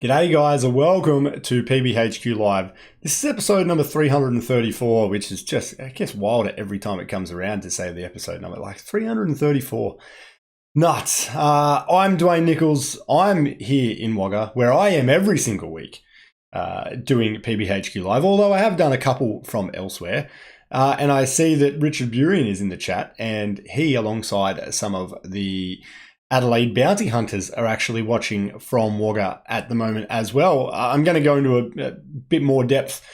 G'day guys and welcome to PBHQ Live. This is episode number 334, which is just, I guess, wild every time it comes around to say the episode number, like 334. Nuts. I'm Dwayne Nichols. I'm here in Wagga, where I am every single week doing PBHQ Live, although I have done a couple from elsewhere. And I see that Richard Burian is in the chat, and he, alongside some of the Adelaide bounty hunters, are actually watching from Wagga at the moment as well. I'm going to go into a bit more depth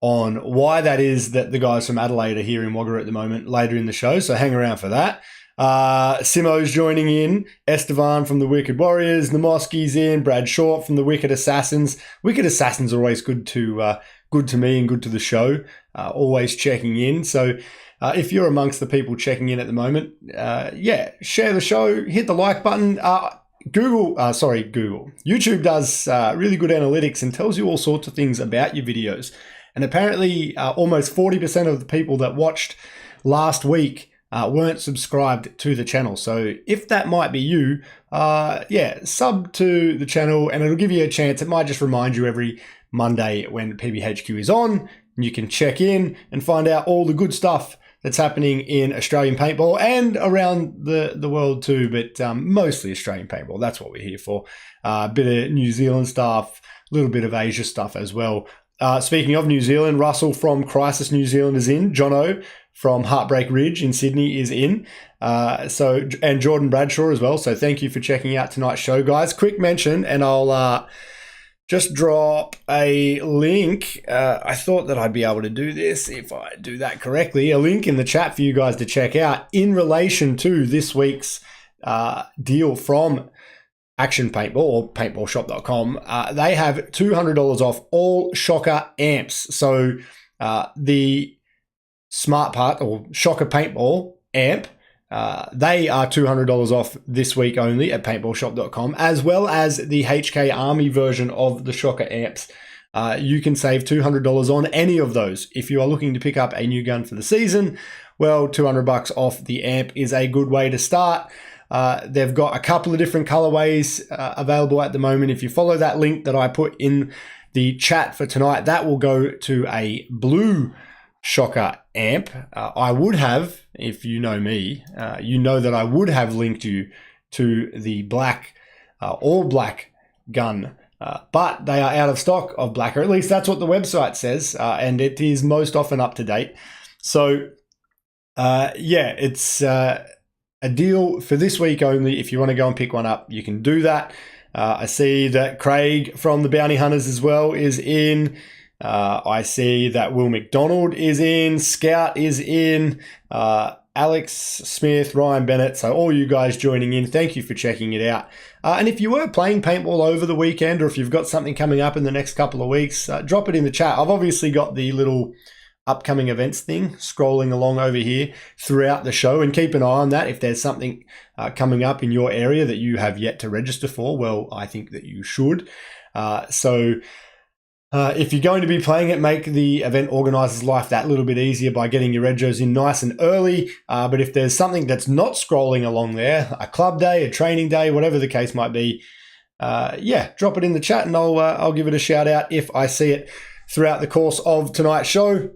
on why that is that the guys from Adelaide are here in Wagga at the moment later in the show, so hang around for that. Simo's joining in, Estevan from the Wicked Warriors, Namoski's in, Brad Short from the Wicked Assassins. Wicked Assassins are always good to me and good to the show, always checking in. So if you're amongst the people checking in at the moment, share the show, hit the like button. YouTube does really good analytics and tells you all sorts of things about your videos. And apparently almost 40% of the people that watched last week weren't subscribed to the channel. So if that might be you, sub to the channel and it'll give you a chance. It might just remind you every Monday when PBHQ is on. You can check in and find out all the good stuff that's happening in Australian paintball and around the world too, but mostly Australian paintball. That's what we're here for. A bit of New Zealand stuff, a little bit of Asia stuff as well. Speaking of New Zealand, Russell from Crisis New Zealand is in. Jono from Heartbreak Ridge in Sydney is in. And Jordan Bradshaw as well. So thank you for checking out tonight's show, guys. Quick mention, and I'll just drop a link. I thought that I'd be able to do this if I do that correctly. A link in the chat for you guys to check out in relation to this week's deal from Action Paintball or paintballshop.com. They have $200 off all Shocker amps. So the Smart Part or Shocker Paintball amp, they are $200 off this week only at paintballshop.com, as well as the HK Army version of the Shocker amps. You can save $200 on any of those. If you are looking to pick up a new gun for the season, well, $200 off the amp is a good way to start. They've got a couple of different colorways available at the moment. If you follow that link that I put in the chat for tonight, that will go to a blue Shocker amp. I would have, if you know me, you know that I would have linked you to the black, all black gun, but they are out of stock of black, or at least that's what the website says, and it is most often up to date. So it's a deal for this week only. If you want to go and pick one up, you can do that. I see that Craig from the Bounty Hunters as well is in. I see that Will McDonald is in, Scout is in, Alex Smith, Ryan Bennett. So all you guys joining in, thank you for checking it out. And if you were playing paintball over the weekend, or if you've got something coming up in the next couple of weeks, drop it in the chat. I've obviously got the little upcoming events thing scrolling along over here throughout the show, and keep an eye on that. If there's something coming up in your area that you have yet to register for, well, I think that you should. If you're going to be playing it, make the event organizer's life that little bit easier by getting your regos in nice and early. But if there's something that's not scrolling along there, a club day, a training day, whatever the case might be, drop it in the chat and I'll give it a shout out if I see it throughout the course of tonight's show.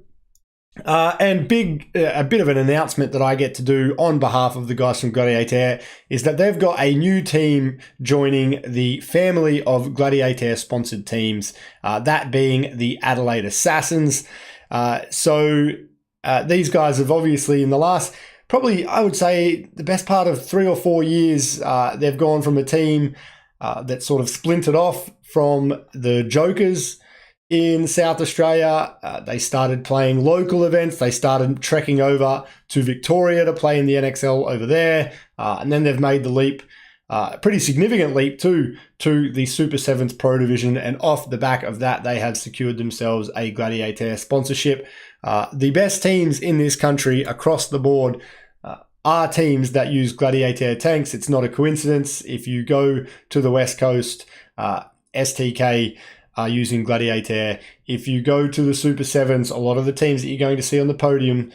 And a bit of an announcement that I get to do on behalf of the guys from Gladiator is that they've got a new team joining the family of Gladiator sponsored teams, that being the Adelaide Assassins. These guys have obviously, in the last, probably I would say the best part of 3 or 4 years, they've gone from a team that sort of splintered off from the Jokers in South Australia. They started playing local events. They started trekking over to Victoria to play in the NXL over there. And then they've made the leap, pretty significant leap too, to the Super 7s Pro Division. And off the back of that, they have secured themselves a Gladiator sponsorship. The best teams in this country across the board are teams that use Gladiator tanks. It's not a coincidence. If you go to the West Coast, STK are using Gladiator. If you go to the Super 7s, a lot of the teams that you're going to see on the podium,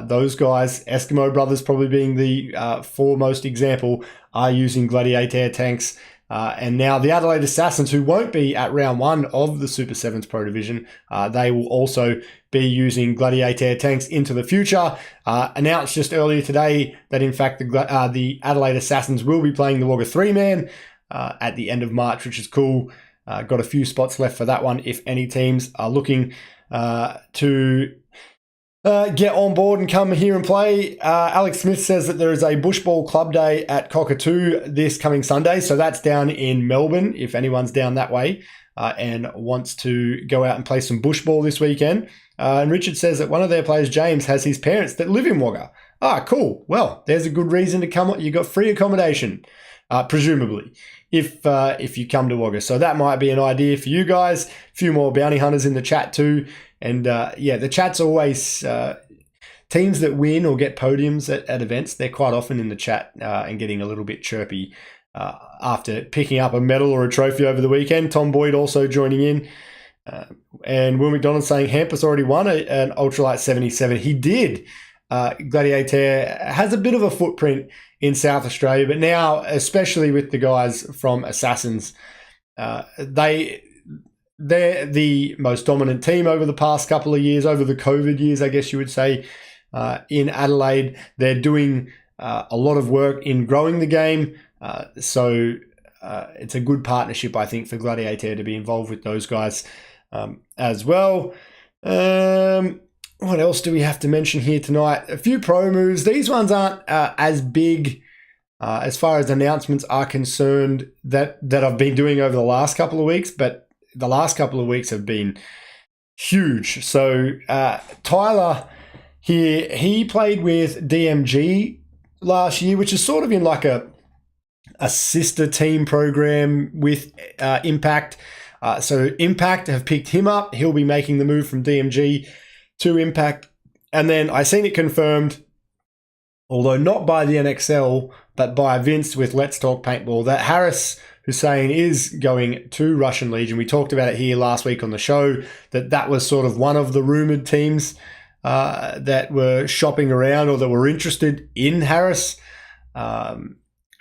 those guys, Eskimo Brothers probably being the foremost example, are using Gladiator tanks. And now the Adelaide Assassins, who won't be at round 1 of the Super 7s Pro Division, they will also be using Gladiator tanks into the future. Announced just earlier today that in fact the Adelaide Assassins will be playing the Wagga 3-man at the end of March, which is cool. Got a few spots left for that one if any teams are looking to get on board and come here and play. Alex Smith says that there is a Bushball Club Day at Cockatoo this coming Sunday. So that's down in Melbourne, if anyone's down that way and wants to go out and play some Bushball this weekend. And Richard says that one of their players, James, has his parents that live in Wagga. Cool. Well, there's a good reason to come. You got free accommodation, presumably, if you come to Wagga. So that might be an idea for you guys. A few more bounty hunters in the chat too. And the chat's always teams that win or get podiums at events. They're quite often in the chat and getting a little bit chirpy after picking up a medal or a trophy over the weekend. Tom Boyd also joining in. And Will McDonald saying Hampus already won an Ultralight 77. He did. Gladiator has a bit of a footprint in South Australia, but now, especially with the guys from Assassins, they're the most dominant team over the past couple of years, over the COVID years, I guess you would say, in Adelaide. They're doing a lot of work in growing the game. So it's a good partnership, I think, for Gladiator to be involved with those guys as well. What else do we have to mention here tonight? A few pro moves. These ones aren't as big as far as announcements are concerned that I've been doing over the last couple of weeks, but the last couple of weeks have been huge. So Tyler here, he played with DMG last year, which is sort of in like a sister team program with Impact. So Impact have picked him up. He'll be making the move from DMG to Impact. And then I seen it confirmed, although not by the NXL, but by Vince with Let's Talk Paintball, that Harris Hussein is going to Russian Legion. We talked about it here last week on the show, that was sort of one of the rumored teams that were shopping around or that were interested in Harris.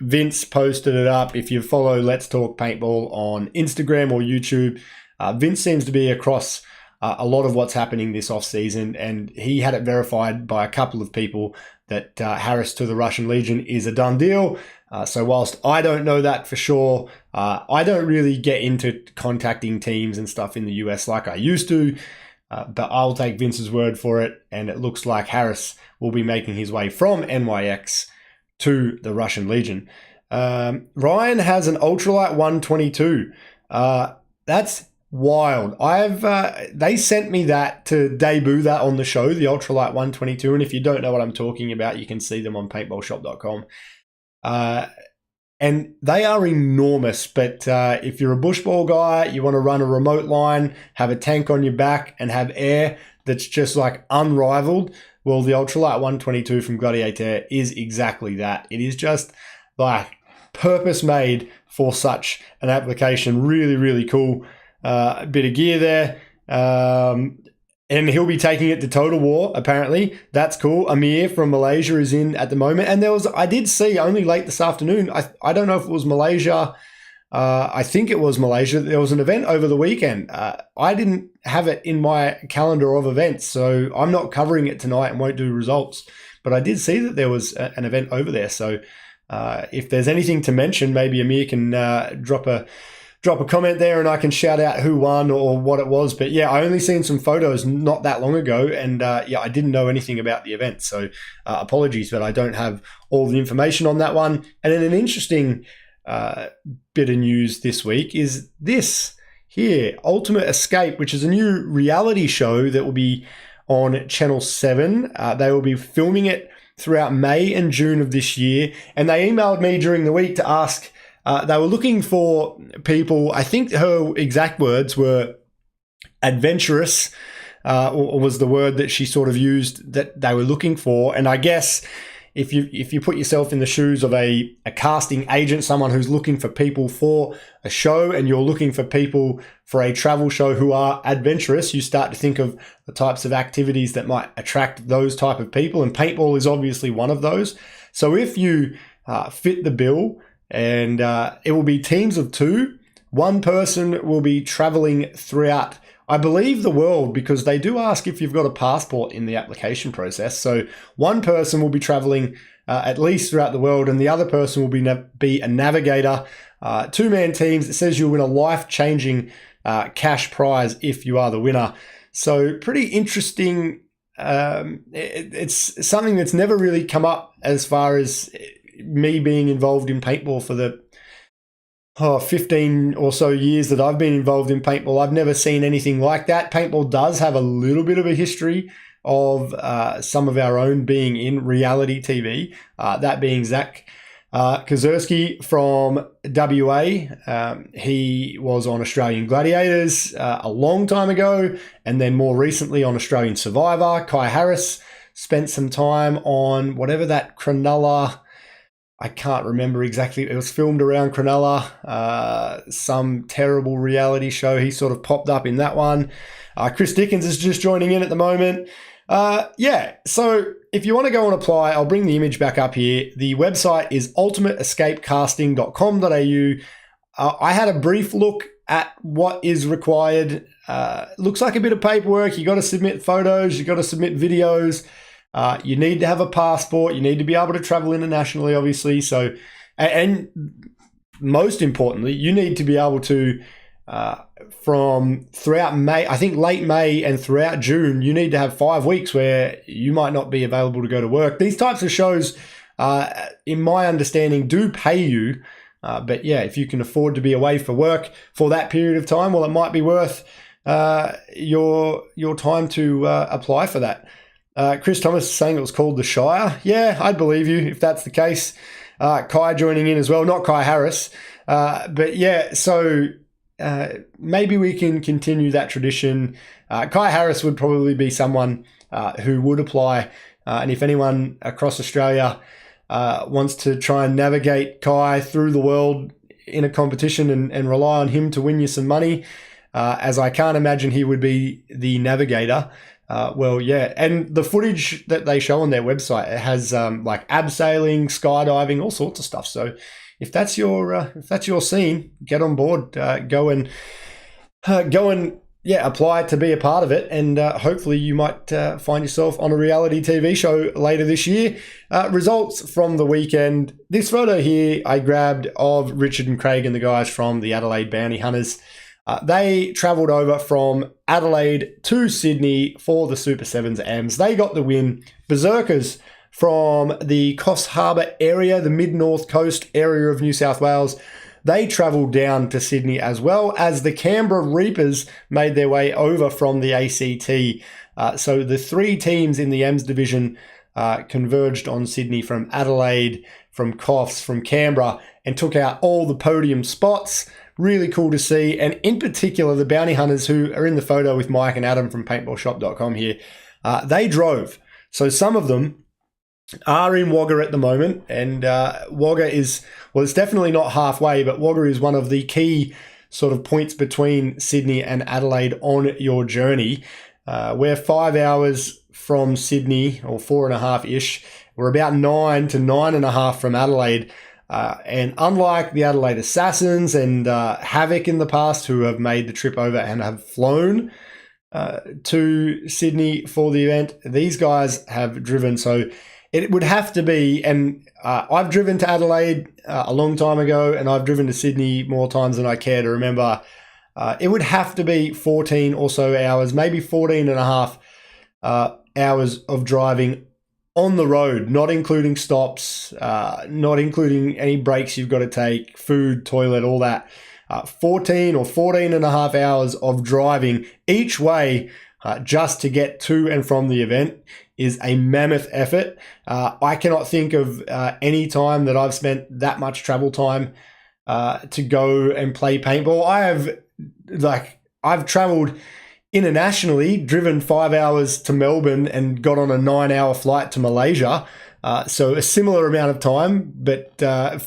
Vince posted it up. If you follow Let's Talk Paintball on Instagram or YouTube, Vince seems to be across a lot of what's happening this off-season, and he had it verified by a couple of people that Harris to the Russian Legion is a done deal. So whilst I don't know that for sure, I don't really get into contacting teams and stuff in the US like I used to, but I'll take Vince's word for it, and it looks like Harris will be making his way from NYX to the Russian Legion. Ryan has an Ultralight 122. That's wild. They sent me that to debut that on the show, the Ultralight 122. And if you don't know what I'm talking about, you can see them on paintballshop.com. And they are enormous. But if you're a bushball guy, you want to run a remote line, have a tank on your back, and have air that's just like unrivaled, well, the Ultralight 122 from Gladiator is exactly that. It is just like purpose made for such an application. Really, really cool. A bit of gear there. And he'll be taking it to Total War, apparently. That's cool. Amir from Malaysia is in at the moment. And I did see only late this afternoon, I don't know if it was Malaysia. I think it was Malaysia. There was an event over the weekend. I didn't have it in my calendar of events, so I'm not covering it tonight and won't do results. But I did see that there was an event over there. So if there's anything to mention, maybe Amir can drop a comment there and I can shout out who won or what it was. But yeah, I only seen some photos not that long ago, and I didn't know anything about the event. So apologies, but I don't have all the information on that one. And then an interesting bit of news this week is this here, Ultimate Escape, which is a new reality show that will be on Channel 7. They will be filming it throughout May and June of this year. And they emailed me during the week to ask, they were looking for people, I think her exact words were adventurous, or was the word that she sort of used that they were looking for. And I guess if you put yourself in the shoes of a casting agent, someone who's looking for people for a show, and you're looking for people for a travel show who are adventurous, you start to think of the types of activities that might attract those type of people. And paintball is obviously one of those. So if you fit the bill, and it will be teams of 2. One person will be traveling throughout, I believe, the world, because they do ask if you've got a passport in the application process. So one person will be traveling at least throughout the world, and the other person will be a navigator. 2-man teams. It says you'll win a life-changing cash prize if you are the winner. So pretty interesting. It's something that's never really come up as far as me being involved in paintball for the 15 or so years that I've been involved in paintball. I've never seen anything like that. Paintball does have a little bit of a history of some of our own being in reality TV, that being Zach Kazurski from WA. He was on Australian Gladiators a long time ago, and then more recently on Australian Survivor. Kai Harris spent some time on whatever that Cronulla, I can't remember exactly. It was filmed around Cronulla, some terrible reality show. He sort of popped up in that one. Chris Dickens is just joining in at the moment. So if you want to go and apply, I'll bring the image back up here. The website is ultimateescapecasting.com.au. I had a brief look at what is required. Looks like a bit of paperwork. You got to submit photos. You got to submit videos. You need to have a passport. You need to be able to travel internationally, obviously. So, and most importantly, you need to be able to, from throughout May, I think late May and throughout June, you need to have 5 weeks where you might not be available to go to work. These types of shows, in my understanding, do pay you. But yeah, if you can afford to be away for work for that period of time, well, it might be worth your time to apply for that. Chris Thomas is saying it was called The Shire. Yeah, I'd believe you if that's the case. Kai joining in as well, not Kai Harris. But yeah, so maybe we can continue that tradition. Kai Harris would probably be someone who would apply. And if anyone across Australia wants to try and navigate Kai through the world in a competition and rely on him to win you some money, as I can't imagine he would be the navigator. Well, yeah, and the footage that they show on their website, it has like abseiling, skydiving, all sorts of stuff. So if that's your scene, get on board, go and apply to be a part of it, and hopefully you might find yourself on a reality TV show later this year. Results from the weekend. This photo here I grabbed of Richard and Craig and the guys from the Adelaide Bounty Hunters. They travelled over from Adelaide to Sydney for the Super 7s AMs. They got the win. Berserkers from the Coffs Harbour area, the mid-north coast area of New South Wales, they travelled down to Sydney, as well as the Canberra Reapers made their way over from the ACT. So the 3 teams in the AMs division converged on Sydney from Adelaide, from Coffs, from Canberra, and took out all the podium spots. Really cool to see. And in particular, the Bounty Hunters, who are in the photo with Mike and Adam from paintballshop.com here, they drove. So some of them are in Wagga at the moment. And Wagga is, well, it's definitely not halfway, but Wagga is one of the key sort of points between Sydney and Adelaide on your journey. We're 5 hours from Sydney, or 4.5-ish. We're about 9 to 9.5 from Adelaide. And unlike the Adelaide Assassins and Havoc in the past, who have made the trip over and have flown to Sydney for the event, these guys have driven. So it would have to be, and I've driven to Adelaide a long time ago, and I've driven to Sydney more times than I care to remember. It would have to be 14 or so hours, maybe 14.5 hours of driving on the road, not including stops, not including any breaks you've got to take, food, toilet, all that. 14 or 14.5 hours of driving each way just to get to and from the event is a mammoth effort. I cannot think of any time that I've spent that much travel time to go and play paintball. I've traveled internationally, driven 5 hours to Melbourne and got on a 9-hour flight to Malaysia. So a similar amount of time, but I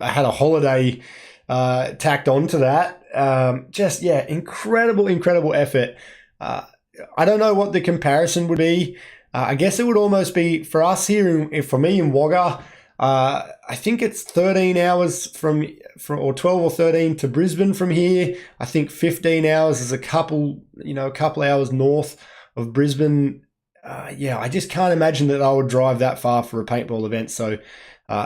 had a holiday tacked onto that. Incredible effort. I don't know what the comparison would be. I guess it would almost be for us here, for me in Wagga, I think it's 13 hours from or 12 or 13 to Brisbane from here. I think 15 hours is a couple hours north of Brisbane. I just can't imagine that I would drive that far for a paintball event. So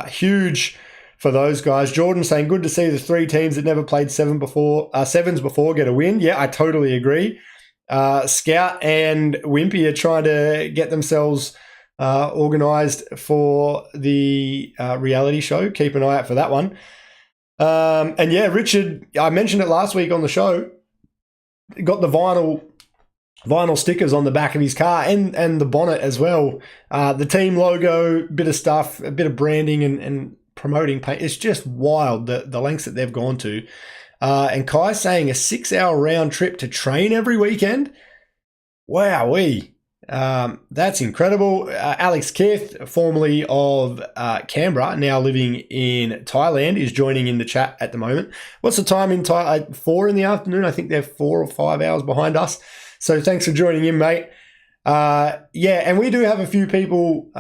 huge for those guys. Jordan saying, good to see the three teams that never played sevens before get a win. Yeah, I totally agree. Scout and Wimpy are trying to get themselves organised for the reality show. Keep an eye out for that one. And yeah, Richard, I mentioned it last week on the show, got the vinyl stickers on the back of his car and the bonnet as well. The team logo, bit of stuff, a bit of branding and promoting paint. It's just wild, the lengths that they've gone to. And Kai's saying a 6-hour round trip to train every weekend. Wowee. That's incredible. Alex Kith, formerly of Canberra, now living in Thailand, is joining in the chat at the moment. What's the time in Thailand? 4 in the afternoon. I think they're 4 or 5 hours behind us. So thanks for joining in, mate. And we do have a few people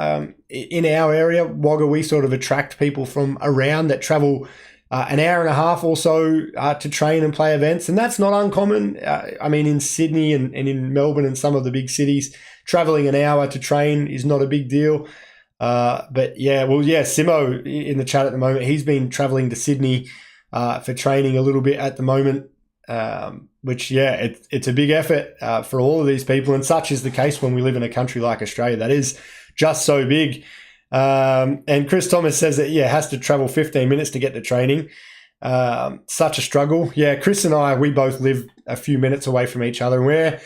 in our area. Wagga, we sort of attract people from around that travel an hour and a half or so to train and play events. And that's not uncommon. In Sydney and in Melbourne and some of the big cities, traveling an hour to train is not a big deal. Simo in the chat at the moment, he's been traveling to Sydney for training a little bit at the moment, it's a big effort for all of these people. And such is the case when we live in a country like Australia that is just so big. And Chris Thomas says that, has to travel 15 minutes to get to training. Such a struggle. Yeah, Chris and I, we both live a few minutes away from each other. And we're,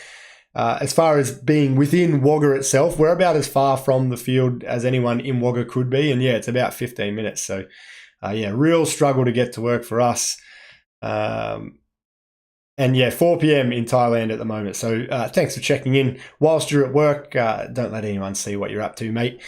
as far as being within Wagga itself, we're about as far from the field as anyone in Wagga could be. And it's about 15 minutes. So, real struggle to get to work for us. 4 p.m. in Thailand at the moment. So thanks for checking in whilst you're at work. Don't let anyone see what you're up to, mate.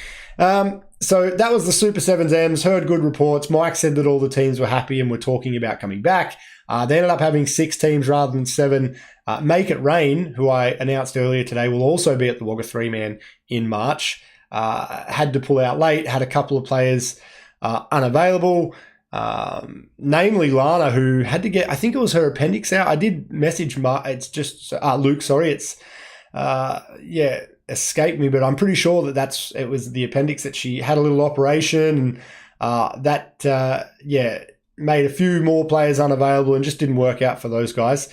So that was the Super 7s M's. Heard good reports. Mike said that all the teams were happy and were talking about coming back. They ended up having 6 teams rather than 7. Make It Rain, who I announced earlier today, will also be at the Wagga 3-man in March. Had to pull out late, had a couple of players unavailable. Namely Lana, who had to get, I think it was her appendix out. I did message it's just Luke, sorry, it's escaped me, but I'm pretty sure that it was the appendix, that she had a little operation, and made a few more players unavailable and just didn't work out for those guys.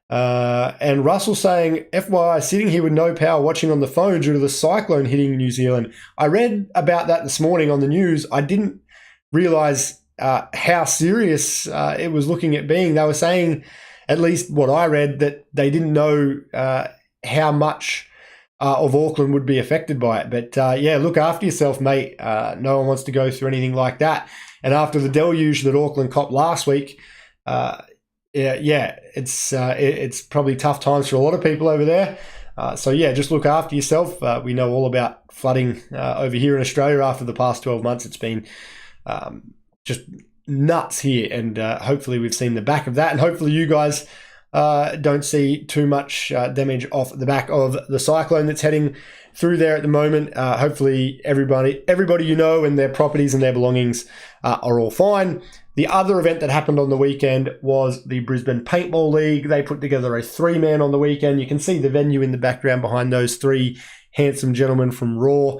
And Russell saying, FYI, sitting here with no power watching on the phone due to the cyclone hitting New Zealand. I read about that this morning on the news. I didn't realize how serious it was looking at being. They were saying, at least what I read, that they didn't know how much of Auckland would be affected by it. But look after yourself, mate. No one wants to go through anything like that. And after the deluge that Auckland copped last week, it's probably tough times for a lot of people over there. Just look after yourself. We know all about flooding over here in Australia after the past 12 months. It's been just nuts here, and hopefully we've seen the back of that, and hopefully you guys don't see too much damage off the back of the cyclone that's heading through there at the moment. Hopefully everybody and their properties and their belongings are all fine. The other event that happened on the weekend was the Brisbane Paintball League. They put together a 3-man on the weekend. You can see the venue in the background behind those 3 handsome gentlemen from Raw.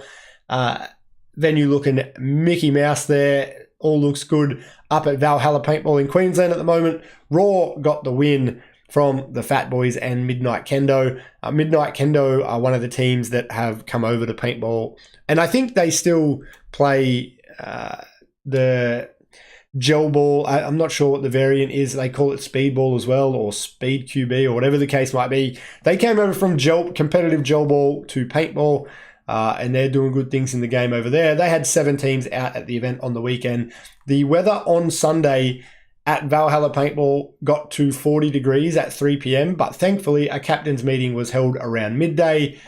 Venue looking Mickey Mouse there. All looks good up at Valhalla Paintball in Queensland at the moment. Raw got the win from the Fat Boys and Midnight Kendo. Midnight Kendo are one of the teams that have come over to paintball, and I think they still play the gel ball. I'm not sure what the variant is. They call it speedball as well, or speed QB, or whatever the case might be. They came over from competitive gel ball to paintball. And they're doing good things in the game over there. They had 7 teams out at the event on the weekend. The weather on Sunday at Valhalla Paintball got to 40 degrees at 3 p.m, but thankfully a captain's meeting was held around midday.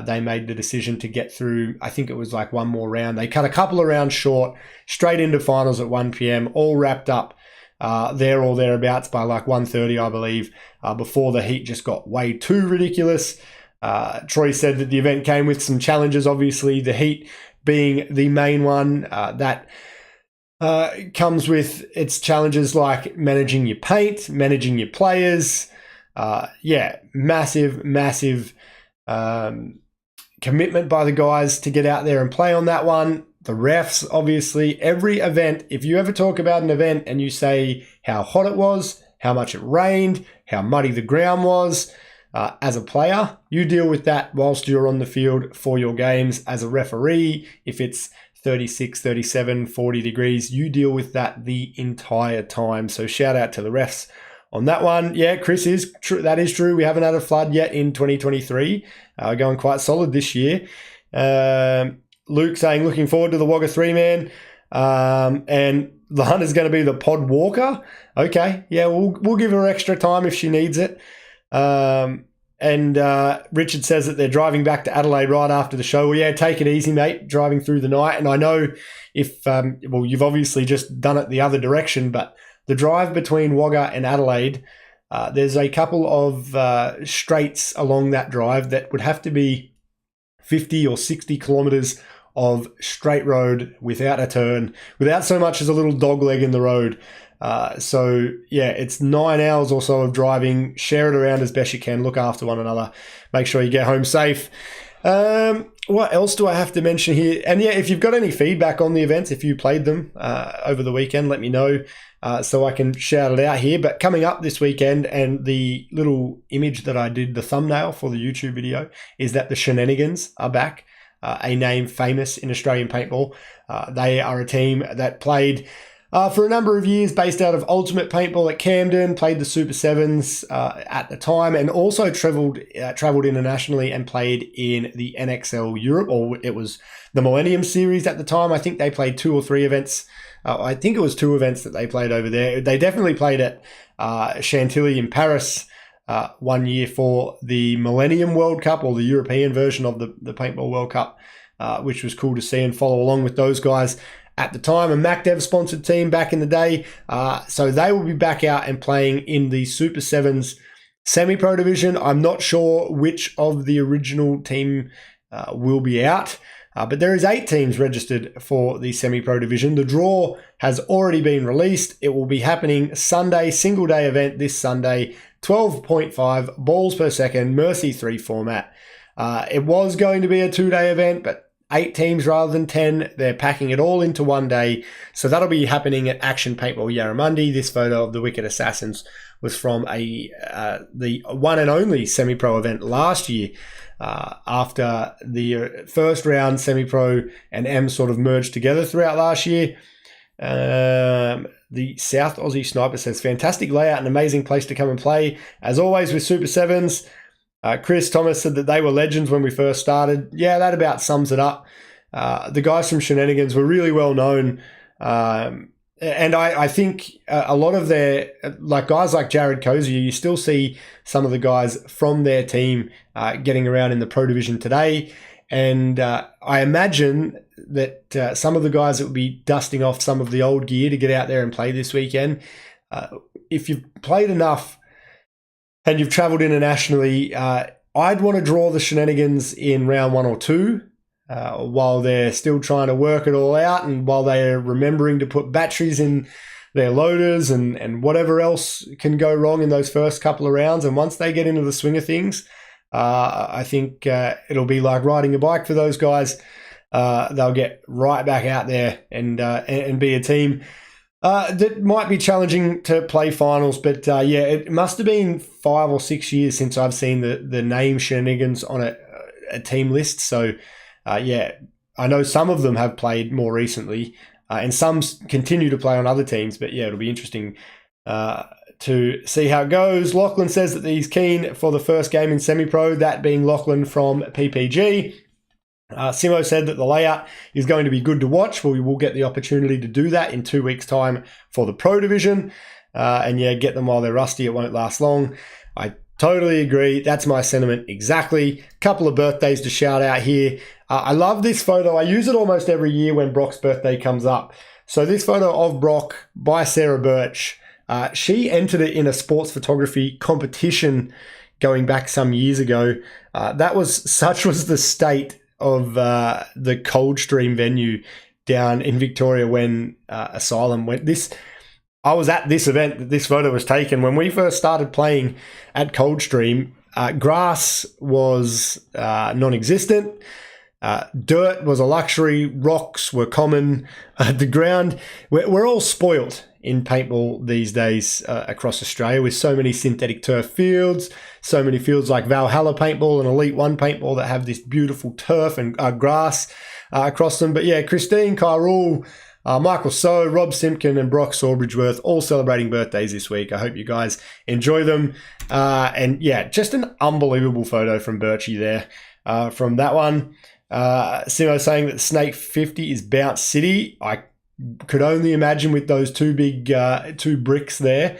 They made the decision to get through, I think it was like one more round. They cut a couple of rounds short, straight into finals at 1 p.m, all wrapped up there or thereabouts by like 1:30, I believe, before the heat just got way too ridiculous. Troy said that the event came with some challenges, obviously the heat being the main one. That Comes with its challenges like managing your paint, managing your players. Massive commitment by the guys to get out there and play on that one. The refs, obviously, every event, if you ever talk about an event and you say how hot it was, how much it rained, how muddy the ground was, as a player, you deal with that whilst you're on the field for your games. As a referee, if it's 36, 37, 40 degrees, you deal with that the entire time. So shout out to the refs on that one. Yeah, Chris, is true. That is true. We haven't had a flood yet in 2023. Going quite solid this year. Luke saying, looking forward to the Wagga 3-man. And Lana's going to be the pod walker. Okay, yeah, we'll give her extra time if she needs it. Richard says that they're driving back to Adelaide right after the show. Well, yeah, take it easy, mate, driving through the night. And I know if, you've obviously just done it the other direction, but the drive between Wagga and Adelaide, there's a couple of straights along that drive that would have to be 50 or 60 kilometres of straight road without a turn, without so much as a little dog leg in the road. So yeah, it's 9 hours or so of driving. Share it around as best you can. Look after one another. Make sure you get home safe. What else do I have to mention here? And yeah, if you've got any feedback on the events, if you played them over the weekend, let me know so I can shout it out here. But coming up this weekend, and the little image that I did, the thumbnail for the YouTube video, is that the Shenanigans are back. A name famous in Australian paintball. They are a team that played for a number of years based out of Ultimate Paintball at Camden, played the Super 7s at the time, and also travelled internationally and played in the NXL Europe, or it was the Millennium Series at the time. I think they played 2 or 3 events. I think it was 2 events that they played over there. They definitely played at Chantilly in Paris 1 year for the Millennium World Cup, or the European version of the Paintball World Cup, which was cool to see and follow along with those guys at the time. A MacDev sponsored team back in the day. So they will be back out and playing in the Super 7s semi-pro division. I'm not sure which of the original team will be out. But there is 8 teams registered for the semi-pro division. The draw has already been released. It will be happening Sunday, single day event this Sunday, 12.5 balls per second, Mercy 3 format. It was going to be a 2-day event, but 8 teams rather than 10. They're packing it all into one day. So that'll be happening at Action Paintball Yarramundi. This photo of the Wicked Assassins was from the one and only semi-pro event last year. After the first round, semi-pro and M sort of merged together throughout last year. The South Aussie Sniper says, fantastic layout and amazing place to come and play. As always with Super 7s. Chris Thomas said that they were legends when we first started. Yeah, that about sums it up. The guys from Shenanigans were really well known. And I think a lot of their, like guys like Jared Cozier, you still see some of the guys from their team getting around in the pro division today. And I imagine that some of the guys that will be dusting off some of the old gear to get out there and play this weekend, if you've played enough and you've travelled internationally, I'd want to draw the Shenanigans in round 1 or 2. While they're still trying to work it all out, and while they're remembering to put batteries in their loaders and whatever else can go wrong in those first couple of rounds. And once they get into the swing of things, I think it'll be like riding a bike for those guys. They'll get right back out there and be a team that might be challenging to play finals. But yeah, it must have been 5 or 6 years since I've seen the name Shenanigans on a team list. So yeah, I know some of them have played more recently, and some continue to play on other teams. But yeah, it'll be interesting to see how it goes. Lachlan says that he's keen for the first game in semi-pro, that being Lachlan from PPG. Simo said that the layout is going to be good to watch. We will get the opportunity to do that in 2 weeks' time for the pro division. And yeah, get them while they're rusty. It won't last long. I totally agree. That's my sentiment exactly. Couple of birthdays to shout out here. I love this photo. I use it almost every year when Brock's birthday comes up. So this photo of Brock by Sarah Birch, she entered it in a sports photography competition going back some years ago. Such was the state of the Coldstream venue down in Victoria when Asylum went. I was at this event that this photo was taken. When we first started playing at Coldstream, grass was non-existent. Dirt was a luxury. Rocks were common. The ground, we're all spoilt in paintball these days across Australia with so many synthetic turf fields, so many fields like Valhalla Paintball and Elite One Paintball that have this beautiful turf and grass across them. But yeah, Christine Kyrule, Michael So, Rob Simpkin and Brock Sawbridgeworth all celebrating birthdays this week. I hope you guys enjoy them. And yeah, just an unbelievable photo from Birchie there from that one. Simo saying that Snake 50 is Bounce City. I could only imagine with those two big two bricks there.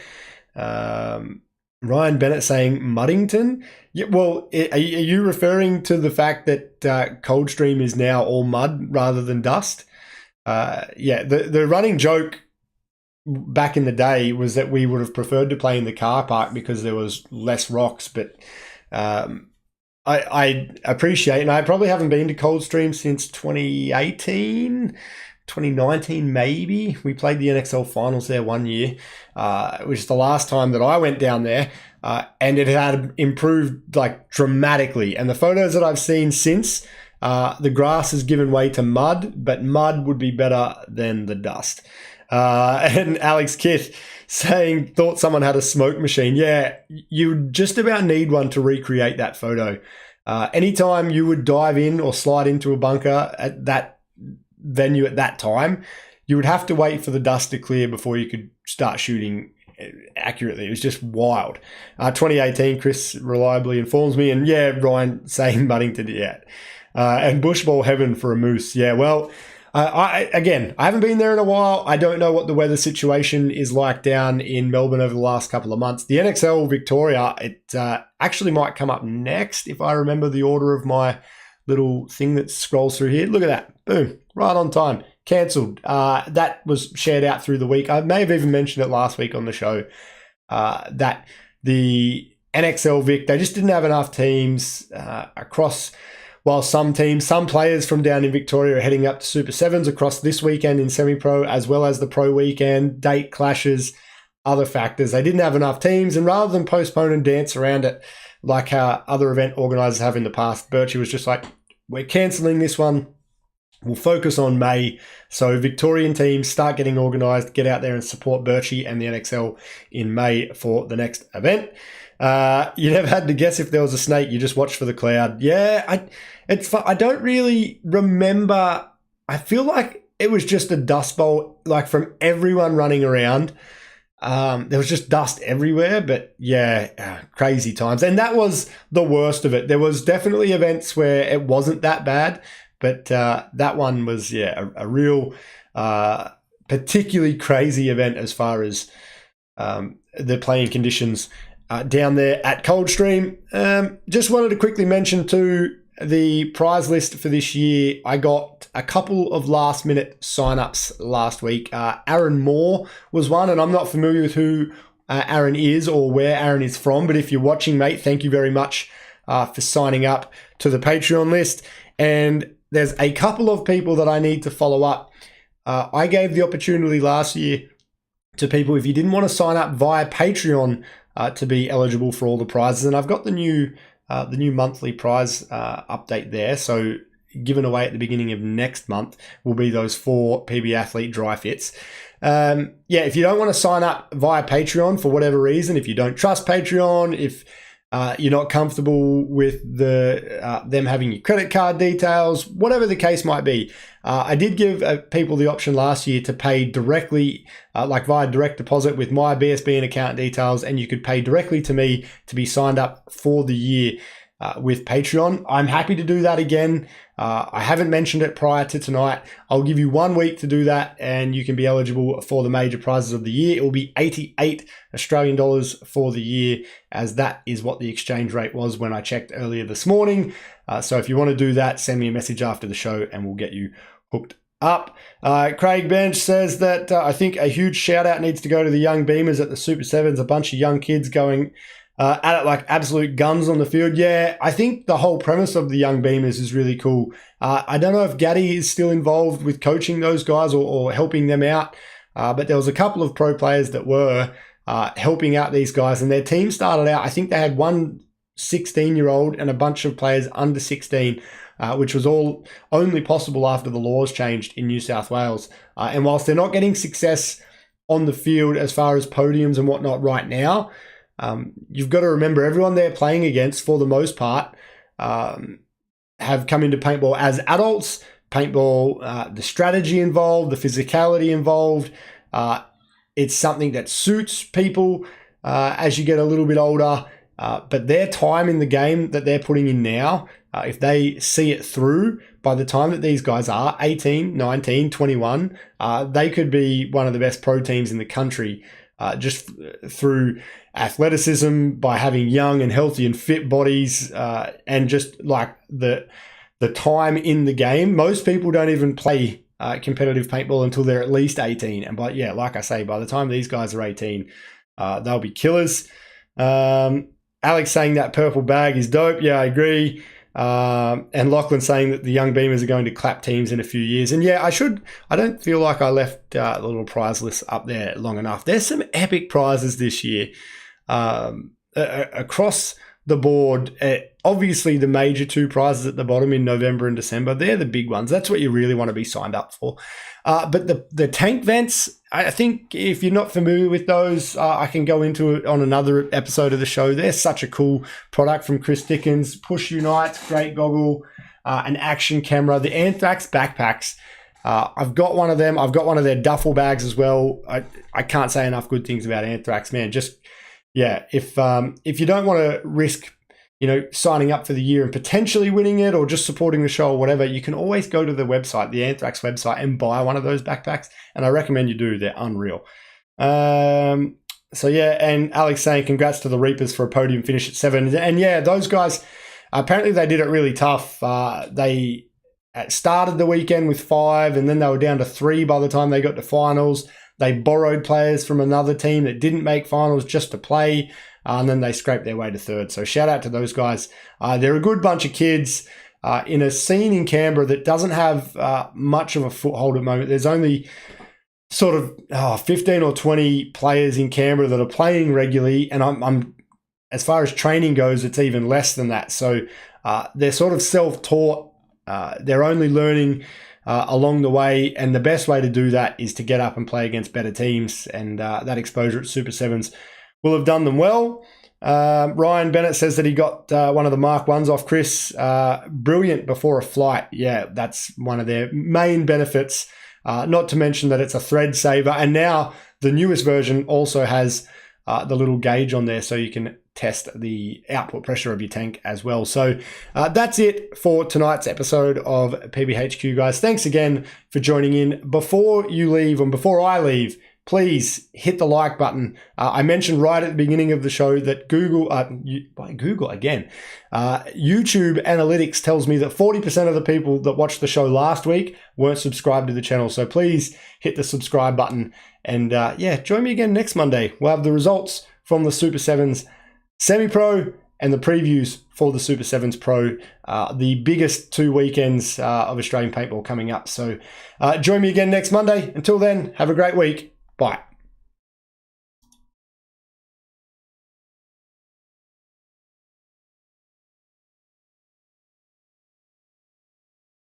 Ryan Bennett saying Muddington. Yeah, well, are you referring to the fact that Coldstream is now all mud rather than dust? Yeah, the running joke back in the day was that we would have preferred to play in the car park because there was less rocks, but I appreciate, and I probably haven't been to Coldstream since 2018, 2019 maybe. We played the NXL finals there one year, which is the last time that I went down there, and it had improved like dramatically. And the photos that I've seen since, the grass has given way to mud, but mud would be better than the dust. And Alex Kitt saying, thought someone had a smoke machine. Yeah, you would just about need one to recreate that photo. Anytime you would dive in or slide into a bunker at that venue at that time, you would have to wait for the dust to clear before you could start shooting accurately. It was just wild. 2018, Chris reliably informs me. And yeah, Ryan saying Muddington, yeah. And Bushball Heaven for a moose. Yeah, well, I haven't been there in a while. I don't know what the weather situation is like down in Melbourne over the last couple of months. The NXL Victoria, it actually might come up next if I remember the order of my little thing that scrolls through here. Look at that. Boom. Right on time. Cancelled. That was shared out through the week. I may have even mentioned it last week on the show that the NXL Vic, they just didn't have enough teams across. While some players from down in Victoria are heading up to Super 7s across this weekend in semi-pro, as well as the pro weekend, date clashes, other factors. They didn't have enough teams, and rather than postpone and dance around it like how other event organisers have in the past, Birchie was just like, we're cancelling this one. We'll focus on May. So Victorian teams start getting organised, get out there and support Birchie and the NXL in May for the next event. You never had to guess if there was a snake. You just watched for the cloud. Yeah, I don't really remember. I feel like it was just a dust bowl, like from everyone running around. There was just dust everywhere, but yeah, crazy times. And that was the worst of it. There was definitely events where it wasn't that bad, but that one was, yeah, a real particularly crazy event as far as the playing conditions down there at Coldstream. Just wanted to quickly mention too, the prize list for this year. I got a couple of last minute sign-ups last week. Aaron Moore was one, and I'm not familiar with who Aaron is or where Aaron is from, but if you're watching, mate, thank you very much for signing up to the Patreon list. And there's a couple of people that I need to follow up. I gave the opportunity last year to people, if you didn't want to sign up via Patreon to be eligible for all the prizes, and I've got the new monthly prize update there. So given away at the beginning of next month will be those 4 PB Athlete dry fits. Yeah, if you don't want to sign up via Patreon for whatever reason, if you don't trust Patreon, if you're not comfortable with them having your credit card details, whatever the case might be, I did give people the option last year to pay directly, like via direct deposit with my BSB and account details, and you could pay directly to me to be signed up for the year with Patreon. I'm happy to do that again. I haven't mentioned it prior to tonight. I'll give you 1 week to do that, and you can be eligible for the major prizes of the year. It will be 88 Australian dollars for the year, as that is what the exchange rate was when I checked earlier this morning. So if you want to do that, send me a message after the show and we'll get you hooked up. Craig Bench says that I think a huge shout out needs to go to the young Beamers at the Super 7s, a bunch of young kids going at it like absolute guns on the field. Yeah, I think the whole premise of the young beamers is really cool. I don't know if Gaddy is still involved with coaching those guys or helping them out, but there was a couple of pro players that were helping out these guys, and their team started out, I think they had one 16-year-old and a bunch of players under 16, which was all only possible after the laws changed in New South Wales. And whilst they're not getting success on the field as far as podiums and whatnot right now, you've got to remember everyone they're playing against, for the most part, have come into paintball as adults. Paintball, the strategy involved, the physicality involved, it's something that suits people as you get a little bit older. But their time in the game that they're putting in now, if they see it through, by the time that these guys are 18, 19, 21, they could be one of the best pro teams in the country, just through athleticism, by having young and healthy and fit bodies, and just like the time in the game. Most people don't even play competitive paintball until they're at least 18. And like I say, by the time these guys are 18, they'll be killers. Alex saying that purple bag is dope. Yeah, I agree. And Lachlan saying that the young beamers are going to clap teams in a few years. And yeah, I don't feel like I left the little prize list up there long enough. There's some epic prizes this year across the board. Obviously, the major two prizes at the bottom in November and December, they're the big ones. That's what you really want to be signed up for. But the tank vents, I think if you're not familiar with those, I can go into it on another episode of the show. They're such a cool product from Chris Dickens. Push Unite, great goggle, an action camera. The Anthrax backpacks, I've got one of them. I've got one of their duffel bags as well. I can't say enough good things about Anthrax, man. Just, yeah, if you don't want to risk signing up for the year and potentially winning it, or just supporting the show or whatever, you can always go to the website, the Anthrax website, and buy one of those backpacks. And I recommend you do. They're unreal. So yeah, and Alex saying congrats to the Reapers for a podium finish at 7. And yeah, those guys, apparently they did it really tough. They started the weekend with 5, and then they were down to 3 by the time they got to finals. They borrowed players from another team that didn't make finals just to play. And then they scraped their way to 3rd. So shout out to those guys. They're a good bunch of kids in a scene in Canberra that doesn't have much of a foothold at the moment. There's only sort of 15 or 20 players in Canberra that are playing regularly. And I'm as far as training goes, it's even less than that. So they're sort of self-taught. They're only learning along the way. And the best way to do that is to get up and play against better teams. And that exposure at Super 7s will have done them well. Ryan Bennett says that he got one of the Mark 1s off Chris. Brilliant before a flight. Yeah, that's one of their main benefits. Not to mention that it's a thread saver. And now the newest version also has the little gauge on there, so you can test the output pressure of your tank as well. So that's it for tonight's episode of PBHQ, guys. Thanks again for joining in. Before you leave, and before I leave, please hit the like button. I mentioned right at the beginning of the show that YouTube analytics tells me that 40% of the people that watched the show last week weren't subscribed to the channel. So please hit the subscribe button. And join me again next Monday. We'll have the results from the Super 7s Semi-Pro and the previews for the Super 7s Pro, the biggest 2 weekends of Australian paintball coming up. So join me again next Monday. Until then, have a great week. Bye.